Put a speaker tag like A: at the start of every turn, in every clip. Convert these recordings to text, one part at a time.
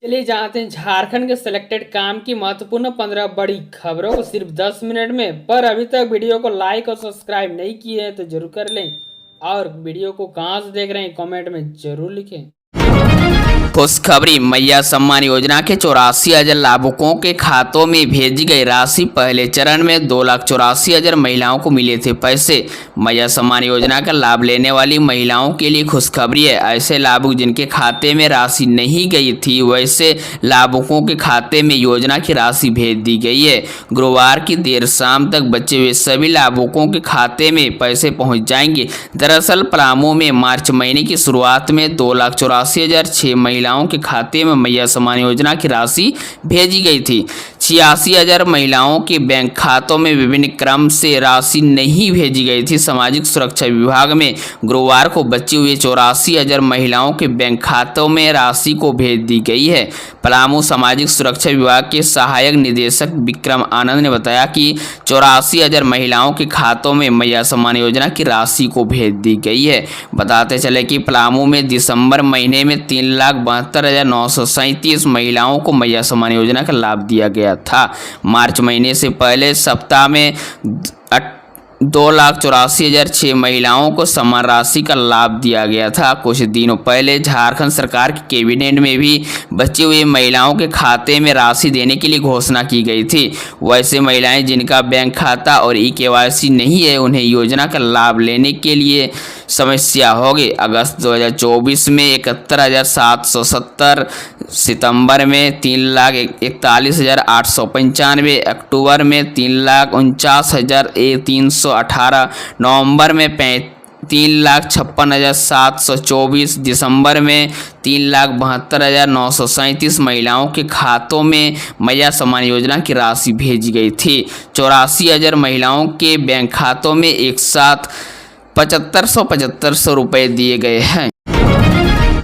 A: चलिए जानते हैं झारखंड के सिलेक्टेड काम की महत्वपूर्ण 15 बड़ी खबरों को सिर्फ 10 मिनट में। पर अभी तक वीडियो को लाइक और सब्सक्राइब नहीं किए हैं तो जरूर कर लें और वीडियो को कहां से देख रहे हैं कमेंट में जरूर लिखें।
B: खुशखबरी, मैया सम्मान योजना के 84,000 लाभुकों के खातों में भेजी गई राशि। पहले चरण में 2,84,000 महिलाओं को मिले थे पैसे। मैया सम्मान योजना का लाभ लेने वाली महिलाओं के लिए खुशखबरी है। ऐसे लाभुक जिनके खाते में राशि नहीं गई थी, वैसे लाभुकों के खाते में योजना की राशि भेज दी गई है। गुरुवार की देर शाम तक बचे हुए सभी लाभुकों के खाते में पैसे पहुंच जाएंगे। दरअसल पलामू में मार्च महीने की शुरुआत में 2,84,006 महिलाओं के खाते में मैया सम्मान योजना की राशि भेजी गई थी। 86,000 महिलाओं के बैंक खातों में विभिन्न क्रम से राशि नहीं भेजी गई थी। सामाजिक सुरक्षा विभाग में गुरुवार को बची हुई 84,000 महिलाओं के बैंक खातों में राशि को भेज दी गई है। पलामू सामाजिक सुरक्षा विभाग के सहायक निदेशक विक्रम आनंद ने बताया कि 84,000 महिलाओं के खातों में मैया सम्मान योजना की राशि को भेज दी गई है। बताते चले कि पलामू में दिसंबर महीने में 3,72,937 महिलाओं को मैया सम्मान योजना का लाभ दिया गया था। मार्च महीने से पहले सप्ताह में 2,84,006 महिलाओं को समान राशि का लाभ दिया गया था। कुछ दिनों पहले झारखंड सरकार की कैबिनेट में भी बची हुई महिलाओं के खाते में राशि देने के लिए घोषणा की गई थी। वैसे महिलाएं जिनका बैंक खाता और ई-केवाईसी नहीं है, उन्हें योजना का लाभ लेने के लिए समस्या होगी। अगस्त 2024 में 71,770, सितंबर में 3,41,895, अक्टूबर में 3,49,318, नवंबर में 3,56,724, दिसंबर में 3,72,937 महिलाओं के खातों में मैया सम्मान योजना की राशि भेजी गई थी। 84,000 महिलाओं के बैंक खातों में एक साथ 7,500 रुपये दिए गए हैं।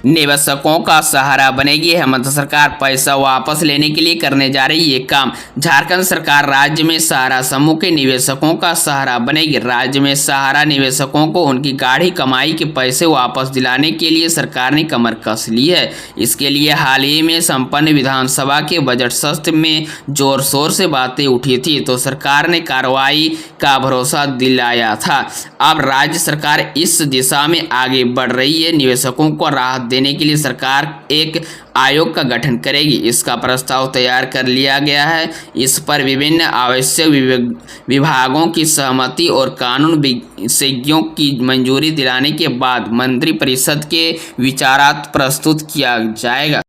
B: निवेशकों का सहारा बनेगी हेमंत सरकार। पैसा वापस लेने के लिए करने जा रही ये काम। झारखंड सरकार राज्य में सहारा समूह के निवेशकों का सहारा बनेगी। राज्य में सहारा निवेशकों को उनकी गाढ़ी कमाई के पैसे वापस दिलाने के लिए सरकार ने कमर कस ली है। इसके लिए हाल ही में संपन्न विधानसभा के बजट सत्र में जोर शोर से बातें उठी थी, तो सरकार ने कार्रवाई का भरोसा दिलाया था। अब राज्य सरकार इस दिशा में आगे बढ़ रही है। निवेशकों को राहत देने के लिए सरकार एक आयोग का गठन करेगी। इसका प्रस्ताव तैयार कर लिया गया है। इस पर विभिन्न आवश्यक विभागों की सहमति और कानून विशेषज्ञों की मंजूरी दिलाने के बाद मंत्रिपरिषद के विचारार्थ प्रस्तुत किया जाएगा।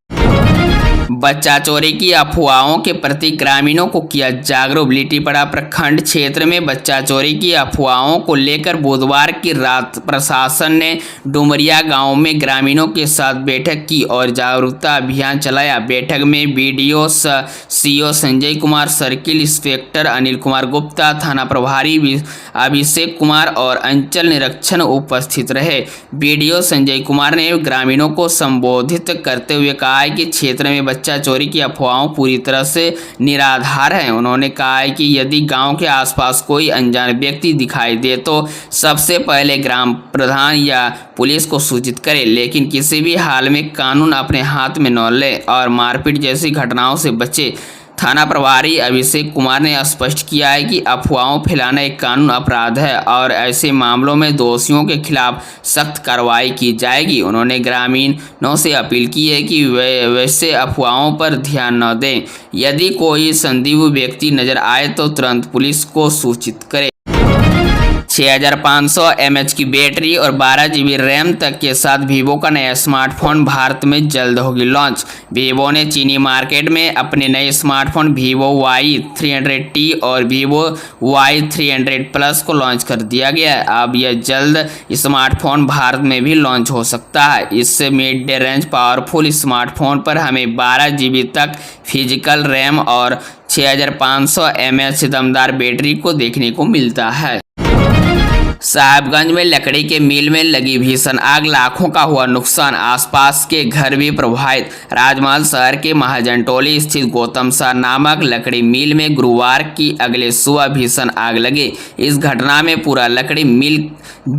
B: बच्चा चोरी की अफवाहों के प्रति ग्रामीणों को किया जागरूक। लिट्टीपड़ा प्रखंड क्षेत्र में बच्चा चोरी की अफवाहों को लेकर बुधवार की रात प्रशासन ने डुमरिया गांव में ग्रामीणों के साथ बैठक की और जागरूकता अभियान चलाया। बैठक में BDO CO Sanjay Kumar, circle inspector Anil Kumar Gupta, थाना प्रभारी अभिषेक कुमार और अंचल निरीक्षण उपस्थित रहे। बीडीओ संजय कुमार ने ग्रामीणों को संबोधित करते हुए कहा कि क्षेत्र में बच्चा चोरी की अफवाहों पूरी तरह से निराधार है। उन्होंने कहा है कि यदि गांव के आसपास कोई अनजान व्यक्ति दिखाई दे तो सबसे पहले ग्राम प्रधान या पुलिस को सूचित करें, लेकिन किसी भी हाल में कानून अपने हाथ में न ले और मारपीट जैसी घटनाओं से बचे। थाना प्रभारी अभिषेक कुमार ने स्पष्ट किया है कि अफवाहों फैलाना एक कानून अपराध है और ऐसे मामलों में दोषियों के खिलाफ सख्त कार्रवाई की जाएगी। उन्होंने ग्रामीणों से अपील की है कि वे वैसे अफवाहों पर ध्यान न दें। यदि कोई संदिग्ध व्यक्ति नजर आए तो तुरंत पुलिस को सूचित करें। 6,500 mAh की बैटरी और 12 GB रैम तक के साथ वीवो का नया स्मार्टफोन भारत में जल्द होगी लॉन्च। वीवो ने चीनी मार्केट में अपने नए स्मार्टफोन वीवो Y300T और वीवो Y300 प्लस को लॉन्च कर दिया गया है। अब यह जल्द स्मार्टफोन भारत में भी लॉन्च हो सकता है। इस मिड रेंज पावरफुल स्मार्टफोन पर हमें 12 GB तक फिजिकल रैम और 6,500 mAh दमदार बैटरी को देखने को मिलता है। साहिबगंज में लकड़ी के मिल में लगी भीषण आग, लाखों का हुआ नुकसान, आसपास के घर भी प्रभावित। राजमहल शहर के महाजनटोली स्थित गौतम शाह नामक लकड़ी मिल में गुरुवार की अगले सुबह भीषण आग लगी। इस घटना में पूरा लकड़ी मिल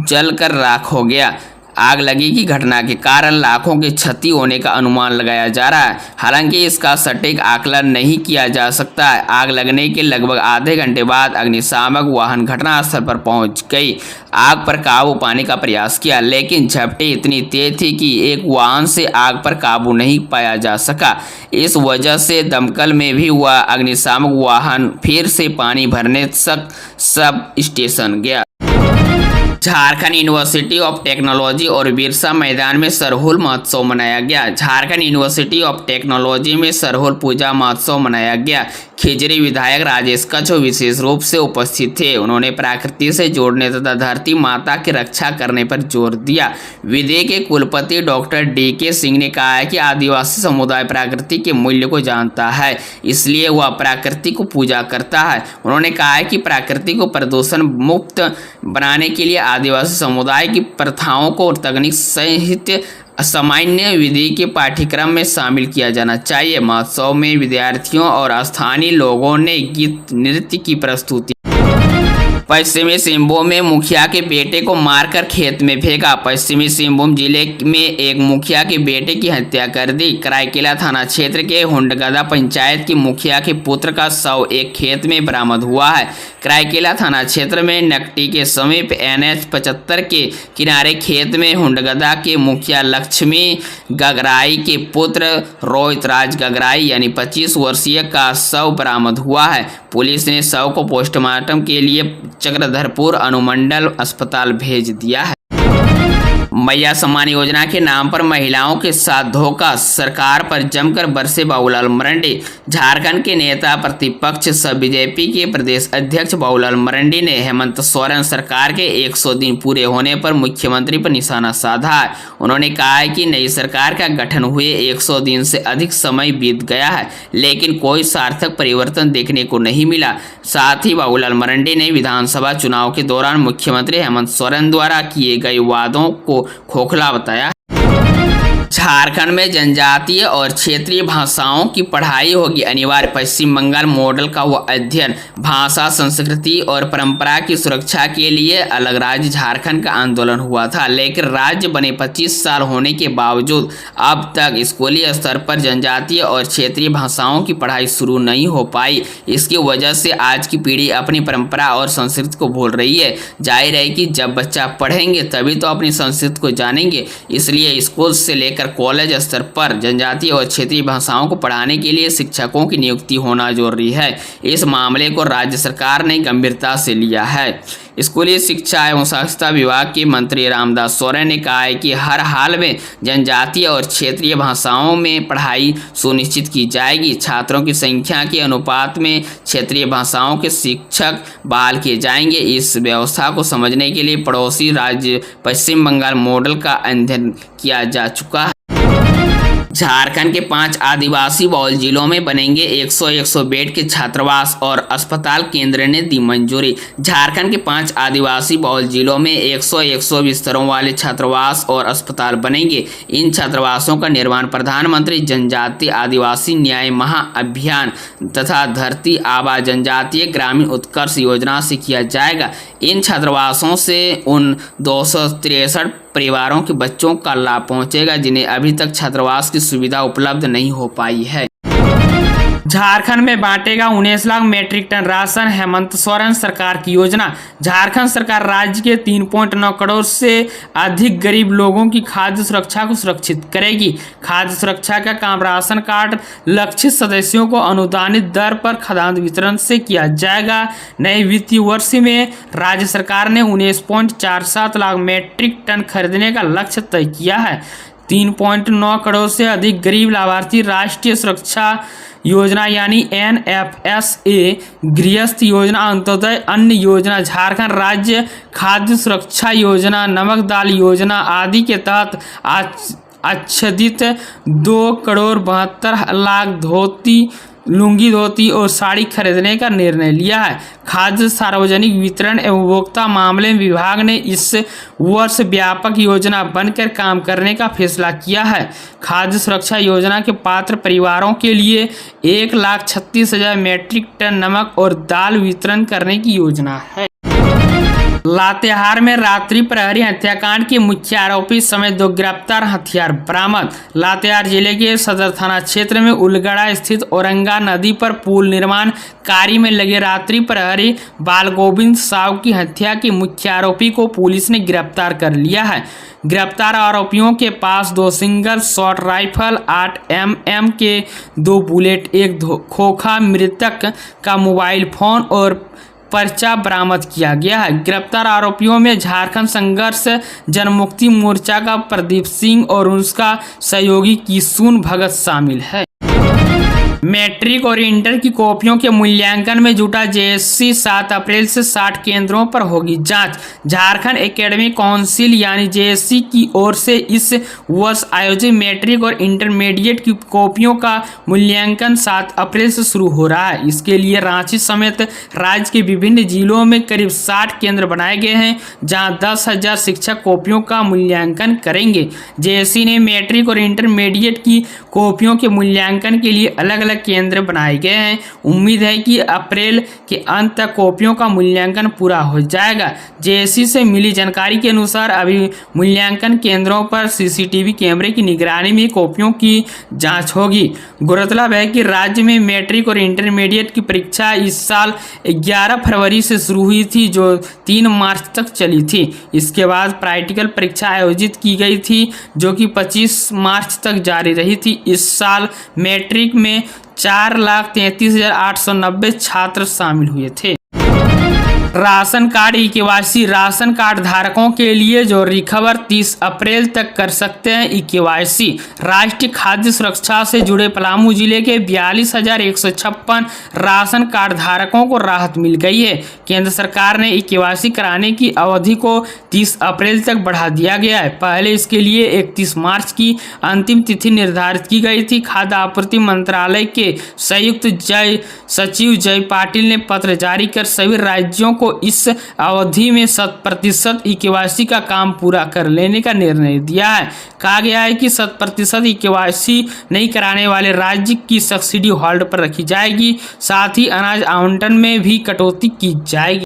B: जलकर राख हो गया। आग लगी की घटना के कारण लाखों की क्षति होने का अनुमान लगाया जा रहा है। हालांकि इसका सटीक आकलन नहीं किया जा सकता है। आग लगने के लगभग आधे घंटे बाद अग्निशामक वाहन घटनास्थल पर पहुंच गई। आग पर काबू पाने का प्रयास किया, लेकिन झपटी इतनी तेज थी कि एक वाहन से आग पर काबू नहीं पाया जा सका। इस वजह से दमकल में भी हुआ अग्निशामक वाहन फिर से पानी भरने तक सब स्टेशन गया। झारखंड यूनिवर्सिटी ऑफ टेक्नोलॉजी और बिरसा मैदान में सरहुल महोत्सव मनाया गया। झारखंड यूनिवर्सिटी ऑफ टेक्नोलॉजी में सरहुल पूजा महोत्सव मनाया गया। खिजरी विधायक राजेश कच्छो विशेष रूप से उपस्थित थे। उन्होंने प्रकृति से जोड़ने तथा धरती माता की रक्षा करने पर जोर दिया। विधि के कुलपति डॉक्टर DK सिंह ने कहा है कि आदिवासी समुदाय प्रकृति के मूल्य को जानता है, इसलिए वह प्रकृति को पूजा करता है। उन्होंने कहा है कि प्रकृति को प्रदूषण मुक्त बनाने के लिए आदिवासी समुदाय की प्रथाओं को तकनीक सहित सामान्य विधि के पाठ्यक्रम में शामिल किया जाना चाहिए। महोत्सव में विद्यार्थियों और स्थानीय लोगों ने गीत नृत्य की प्रस्तुति। पश्चिमी सिंहभूम में मुखिया के बेटे को मारकर खेत में फेंका। पश्चिमी सिंहभूम जिले में एक मुखिया के बेटे की हत्या कर दी। कराईकेला थाना क्षेत्र के हुंडगदा पंचायत की मुखिया के पुत्र का शव एक खेत में बरामद हुआ है। कराईकेला थाना क्षेत्र में नकटी के समीप NH 75 के किनारे खेत में हुंडगदा के मुखिया लक्ष्मी गगराई के पुत्र रोहित राज गगराई यानी 25 वर्षीय का शव बरामद हुआ है। पुलिस ने शव को पोस्टमार्टम के लिए चक्रधरपुर अनुमंडल अस्पताल भेज दिया है। मैया सम्मान योजना के नाम पर महिलाओं के साथ धोखा, सरकार पर जमकर बरसे बाबूलाल मरांडी। झारखंड के नेता प्रतिपक्ष सब BJP के प्रदेश अध्यक्ष बाबूलाल मरांडी ने हेमंत सोरेन सरकार के 100 दिन पूरे होने पर मुख्यमंत्री पर निशाना साधा है। उन्होंने कहा है कि नई सरकार का गठन हुए 100 दिन से अधिक समय बीत गया है, लेकिन कोई सार्थक परिवर्तन देखने को नहीं मिला। साथ ही बाबूलाल मरांडी ने विधानसभा चुनाव के दौरान मुख्यमंत्री हेमंत सोरेन द्वारा किए गए वादों को खोखला बताया। झारखंड में जनजातीय और क्षेत्रीय भाषाओं की पढ़ाई होगी अनिवार्य। पश्चिम बंगाल मॉडल का हुआ अध्ययन। भाषा, संस्कृति और परंपरा की सुरक्षा के लिए अलग राज्य झारखंड का आंदोलन हुआ था, लेकिन राज्य बने 25 साल होने के बावजूद अब तक स्कूली स्तर पर जनजातीय और क्षेत्रीय भाषाओं की पढ़ाई शुरू नहीं हो पाई। इसकी वजह से आज की पीढ़ी अपनी परंपरा और संस्कृति को भूल रही है। जाहिर है कि जब बच्चा पढ़ेंगे तभी तो अपनी संस्कृति को जानेंगे। इसलिए स्कूल से लेकर कॉलेज स्तर पर जनजातीय और क्षेत्रीय भाषाओं को पढ़ाने के लिए शिक्षकों की नियुक्ति होना जरूरी है। इस मामले को राज्य सरकार ने गंभीरता से लिया है। स्कूली शिक्षा एवं साक्षरता विभाग के मंत्री रामदास सोरेन ने कहा है कि हर हाल में जनजातीय और क्षेत्रीय भाषाओं में पढ़ाई सुनिश्चित की जाएगी। छात्रों की संख्या के अनुपात में क्षेत्रीय भाषाओं के शिक्षक बहाल किए जाएंगे। इस व्यवस्था को समझने के लिए पड़ोसी राज्य पश्चिम बंगाल मॉडल का अध्ययन किया जा चुका है। झारखंड के 5 आदिवासी बहुल जिलों में बनेंगे 100 बेड के छात्रावास और अस्पताल, केंद्र ने दी मंजूरी। झारखंड के 5 आदिवासी बहुल जिलों में 100 बिस्तरों वाले छात्रावास और अस्पताल बनेंगे। इन छात्रावासों का निर्माण प्रधानमंत्री जनजातीय आदिवासी न्याय महाअभियान तथा धरती आबा जनजातीय ग्रामीण उत्कर्ष योजना से किया जाएगा। इन छात्रावासों से उन 263 परिवारों के बच्चों का लाभ पहुंचेगा जिन्हें अभी तक छात्रावास की सुविधा उपलब्ध नहीं हो पाई है। झारखंड में बांटेगा 19 लाख मैट्रिक टन राशन, हेमंत सोरेन सरकार की योजना। झारखंड सरकार राज्य के 3.9 करोड़ से अधिक गरीब लोगों की खाद्य सुरक्षा को सुरक्षित करेगी। खाद्य सुरक्षा का काम राशन कार्ड लक्षित सदस्यों को अनुदानित दर पर खाद्यान्न वितरण से किया जाएगा। नए वित्तीय वर्ष में राज्य सरकार ने 19.47 लाख मैट्रिक टन खरीदने का लक्ष्य तय किया है। 3.9 करोड़ से अधिक गरीब लाभार्थी राष्ट्रीय सुरक्षा योजना यानी NFSA, गृहस्थ योजना, अंत्योदय अन्न योजना, झारखंड राज्य खाद्य सुरक्षा योजना, नमक दाल योजना आदि के तहत आच्छादित 2.72 लाख धोती, लुंगी, धोती और साड़ी खरीदने का निर्णय लिया है। खाद्य सार्वजनिक वितरण एवं उपभोक्ता मामले विभाग ने इस वर्ष व्यापक योजना बनकर काम करने का फैसला किया है। खाद्य सुरक्षा योजना के पात्र परिवारों के लिए 1,36,000 मैट्रिक टन नमक और दाल वितरण करने की योजना है।
A: लातेहार में रात्रि प्रहरी हत्याकांड के मुख्य आरोपी समेत 2 गिरफ्तार, हथियार बरामद। लातेहार जिले के सदर थाना क्षेत्र में उलगड़ा स्थित औरंगा नदी पर पुल निर्माण कार्य में लगे रात्रि प्रहरी बाल गोविंद साव की हत्या के मुख्य आरोपी को पुलिस ने गिरफ्तार कर लिया है। गिरफ्तार आरोपियों के पास 2 सिंगल शॉट राइफल, 8 mm के 2 बुलेट, 1 खोखा, मृतक का मोबाइल फोन और पर्चा बरामद किया गया है। गिरफ्तार आरोपियों में झारखंड संघर्ष जनमुक्ति मोर्चा का प्रदीप सिंह और उसका सहयोगी किशुन भगत शामिल है। मैट्रिक और इंटर की कॉपियों के मूल्यांकन में जुटा जेएससी 7 अप्रैल से 60 केंद्रों पर होगी जांच। झारखंड एकेडमिक काउंसिल यानी जेएससी की ओर से इस वर्ष आयोजित मैट्रिक और इंटरमीडिएट की कॉपियों का मूल्यांकन 7 अप्रैल से शुरू हो रहा है। इसके लिए रांची समेत राज्य के विभिन्न जिलों में करीब 60 केंद्र बनाए गए हैं, जहां 10,000 शिक्षक कॉपियों का मूल्यांकन करेंगे। जेएससी ने मैट्रिक और इंटरमीडिएट की कॉपियों के मूल्यांकन के लिए अलग केंद्र बनाए गए हैं। उम्मीद है कि अप्रैल के अंत तक कॉपियों का मूल्यांकन पूरा हो जाएगा। जेएससी से मिली जानकारी के अनुसार अभी मूल्यांकन केंद्रों पर सीसीटीवी कैमरे की निगरानी में कॉपियों की जांच होगी। गौरतलब है कि राज्य में मैट्रिक और इंटरमीडिएट की परीक्षा इस साल 11 फरवरी से शुरू हुई थी, जो 3 मार्च तक चली थी। इसके बाद प्रैक्टिकल परीक्षा आयोजित की गई थी, जो कि 25 मार्च तक जारी रही थी। इस साल मैट्रिक में 4,33,890 छात्र शामिल हुए थे। Ration card e-KYC ration card धारकों के लिए जो रिकवर 30 अप्रैल तक कर सकते हैं ई-केवाईसी। राष्ट्रीय खाद्य सुरक्षा से जुड़े पलामू जिले के 42,156 राशन कार्ड धारकों को राहत मिल गई है। केंद्र सरकार ने ई-केवाईसी कराने की अवधि को 30 अप्रैल तक बढ़ा दिया गया है। पहले इसके लिए 31 मार्च की अंतिम तिथि निर्धारित की गई थी। खाद्य आपूर्ति मंत्रालय के संयुक्त सचिव जय पाटिल ने पत्र जारी कर सभी राज्यों को इस अवधि में 100% ई-केवाईसी का काम पूरा कर लेने का निर्णय दिया है। कहा गया है कि 100% ई-केवाईसी नहीं कराने वाले राज्य की सब्सिडी होल्ड पर रखी जाएगी। साथ ही अनाज आवंटन में भी कटौती की जाएगी।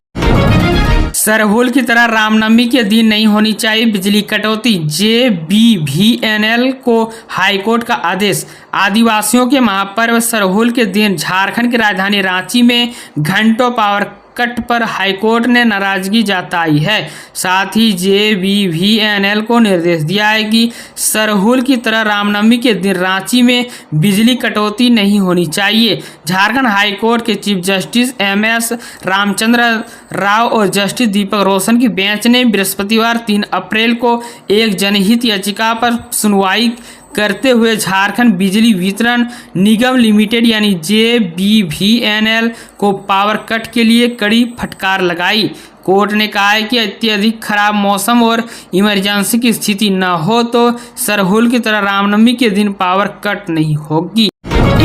A: सरहुल की तरह रामनवमी के दिन नहीं होनी चाहिए बिजली कटौती, JBVNL को हाईकोर्ट का आदेश। आदिवासियों के महापर्व सरहुल के दिन झारखंड की राजधानी रांची में घंटों पावर कट पर हाईकोर्ट ने नाराजगी जताई है। साथ ही JBVNL को निर्देश दिया है कि सरहुल की तरह रामनवमी के दिन रांची में बिजली कटौती नहीं होनी चाहिए। झारखंड हाईकोर्ट के chief justice MS Ramchandra Rao और जस्टिस दीपक रोशन की बेंच ने बृहस्पतिवार 3 अप्रैल को एक जनहित याचिका पर सुनवाई करते हुए झारखंड बिजली वितरण निगम लिमिटेड यानी JBVNL को पावर कट के लिए कड़ी फटकार लगाई। कोर्ट ने कहा है कि अत्यधिक खराब मौसम और इमरजेंसी की स्थिति न हो तो सरहुल की तरह रामनवमी के दिन पावर कट नहीं होगी।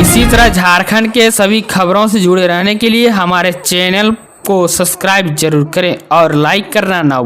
A: इसी तरह झारखंड के सभी खबरों से जुड़े रहने के लिए हमारे चैनल को सब्सक्राइब जरूर करें और लाइक करना ना